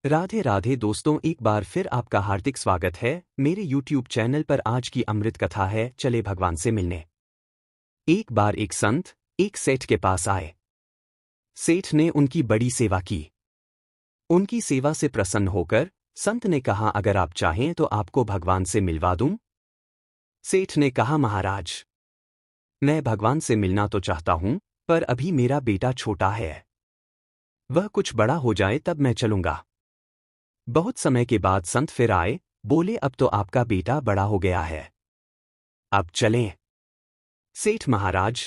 राधे राधे दोस्तों, एक बार फिर आपका हार्दिक स्वागत है मेरे YouTube चैनल पर। आज की अमृत कथा है चले भगवान से मिलने। एक बार एक संत एक सेठ के पास आए। सेठ ने उनकी बड़ी सेवा की। उनकी सेवा से प्रसन्न होकर संत ने कहा, अगर आप चाहें तो आपको भगवान से मिलवा दूं। सेठ ने कहा, महाराज, मैं भगवान से मिलना तो चाहता हूं, पर अभी मेरा बेटा छोटा है। वह कुछ बड़ा हो जाए तब मैं चलूंगा। बहुत समय के बाद संत फिर आए, बोले, अब तो आपका बेटा बड़ा हो गया है, अब चलें। सेठ महाराज,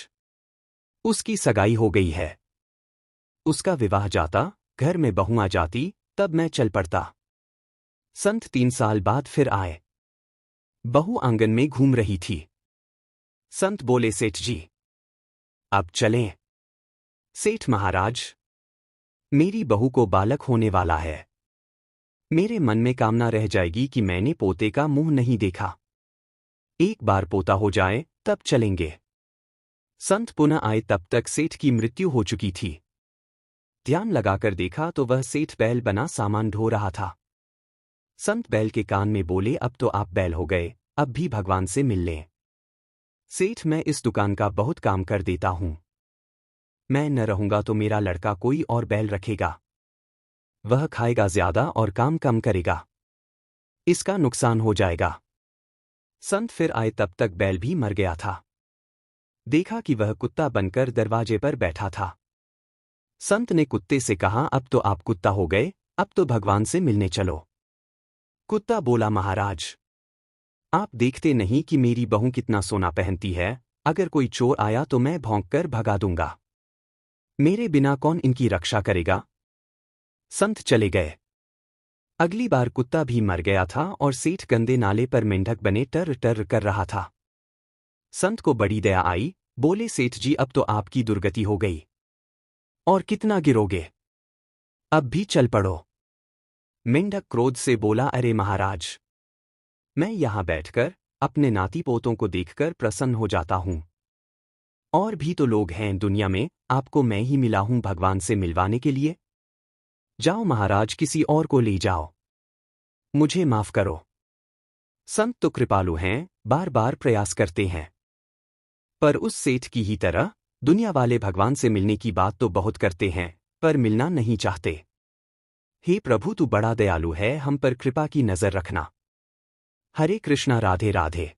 उसकी सगाई हो गई है, उसका विवाह जाता, घर में बहू आ जाती, तब मैं चल पड़ता। संत 3 साल बाद फिर आए। बहू आंगन में घूम रही थी। संत बोले, सेठ जी, अब चलें। सेठ महाराज, मेरी बहू को बालक होने वाला है। मेरे मन में कामना रह जाएगी कि मैंने पोते का मुंह नहीं देखा। एक बार पोता हो जाए तब चलेंगे। संत पुनः आए, तब तक सेठ की मृत्यु हो चुकी थी। ध्यान लगाकर देखा तो वह सेठ बैल बना सामान ढो रहा था। संत बैल के कान में बोले, अब तो आप बैल हो गए, अब भी भगवान से मिल लें। सेठ, मैं इस दुकान का बहुत काम कर देता हूं। मैं न रहूंगा तो मेरा लड़का कोई और बैल रखेगा। वह खाएगा ज्यादा और काम कम करेगा, इसका नुकसान हो जाएगा। संत फिर आए, तब तक बैल भी मर गया था। देखा कि वह कुत्ता बनकर दरवाजे पर बैठा था। संत ने कुत्ते से कहा, अब तो आप कुत्ता हो गए, अब तो भगवान से मिलने चलो। कुत्ता बोला, महाराज, आप देखते नहीं कि मेरी बहू कितना सोना पहनती है, अगर कोई चोर आया तो मैं भौंककर भगा दूंगा। मेरे बिना कौन इनकी रक्षा करेगा। संत चले गए। अगली बार कुत्ता भी मर गया था और सेठ गंदे नाले पर मेंढक बने टर टर कर रहा था। संत को बड़ी दया आई, बोले, सेठ जी, अब तो आपकी दुर्गति हो गई, और कितना गिरोगे, अब भी चल पड़ो। मेंढक क्रोध से बोला, अरे महाराज, मैं यहां बैठकर अपने नाती पोतों को देखकर प्रसन्न हो जाता हूं। और भी तो लोग हैं दुनिया में, आपको मैं ही मिला हूं भगवान से मिलवाने के लिए। जाओ महाराज, किसी और को ले जाओ, मुझे माफ करो। संत तो कृपालु हैं, बार बार प्रयास करते हैं, पर उस सेठ की ही तरह दुनिया वाले भगवान से मिलने की बात तो बहुत करते हैं, पर मिलना नहीं चाहते। हे प्रभु, तू बड़ा दयालु है, हम पर कृपा की नजर रखना। हरे कृष्णा, राधे राधे।